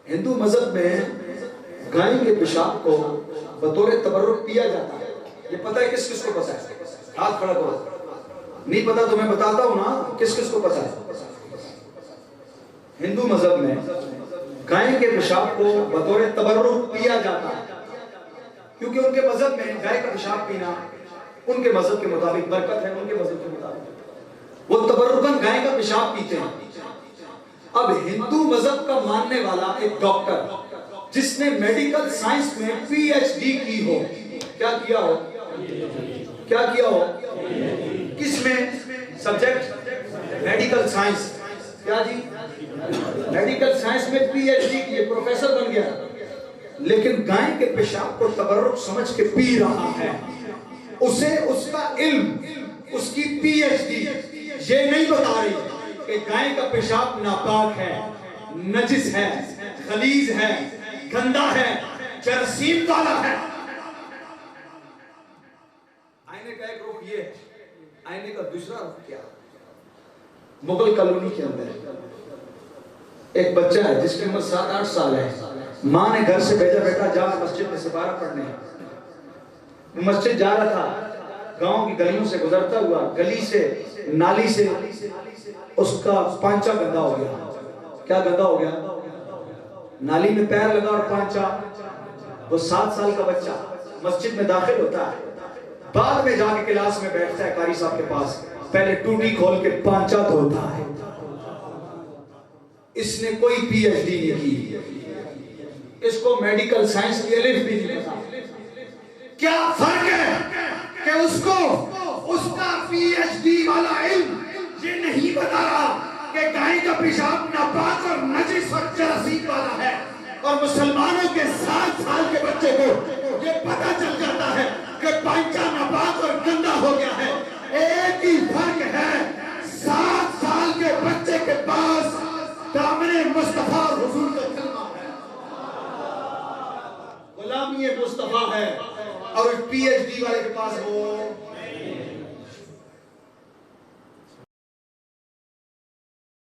हिंदू मजहब में गाय के पेशाब को बतौर तबर्रुक पिया जाता है। ये पता है किस किस को पता है? हाथ खड़ा करो। नहीं पता तो मैं बताता हूं ना किस किस को पता है। हिंदू मजहब में गाय के पेशाब को बतौर तबर्रुक पिया जाता है, क्योंकि उनके मजहब में गाय का पेशाब पीना उनके मजहब के मुताबिक बरकत है। उनके मजहब के मुताबिक वो तबर्रुकन गाय का पेशाब पीते हैं। अब हिंदू मजहब का मानने वाला एक डॉक्टर जिसने मेडिकल साइंस में पीएचडी की हो, क्या किया हो? क्या किया हो? किसमें? Subject medical science. क्या जी? मेडिकल साइंस में पीएचडी की, प्रोफेसर बन गया, लेकिन गाय के पेशाब को तबर्रुक समझ के पी रहा है। उसे उसका इल्म, उसकी पीएचडी ये नहीं बता रही कि गाय का पेशाब नापाक है, नजिस है, खलीज है, गंदा है, जरासीम वाला है। आईने का एक रुख ये है, आईने का दूसरा रुख क्या? मुगल कॉलोनी के अंदर एक बच्चा है जिसकी उम्र 7-8 साल है। माँ ने घर से भेजा, बेटा जा मस्जिद में सिपारा पढ़ने। मस्जिद जा रहा था, गांव की गलियों से गुजरता हुआ गली से, नाली से उसका पांचा गंदा हो गया। क्या गंदा हो गया? नाली में पैर लगा और पांचा। वो 7 साल का बच्चा मस्जिद में दाखिल होता है, बाद में जाके क्लास में बैठता है कारी साहब के पास, पहले टूटी खोल के पांचा धोता है। इसने कोई पीएचडी नहीं की, इसको मेडिकल साइंस की अलिफ भी नहीं पता। क्या फर्क है कि उसको उसका पीएचडी वाला इल्म ये नहीं बता रहा कि गाय का पेशाब नापाक और नजिस और जरासीम वाला है, और मुसलमानों के 7 साल के बच्चे को ये पता चल जाता है कि पांचा नापाक और गंदा हो गया है। एक ही फर्क है, 7 साल के बच्चे के पास दामने मुस्तफा हुजूर का कलमा है, गुलामी मुस्तफा है, और पीएचडी वाले के पास वो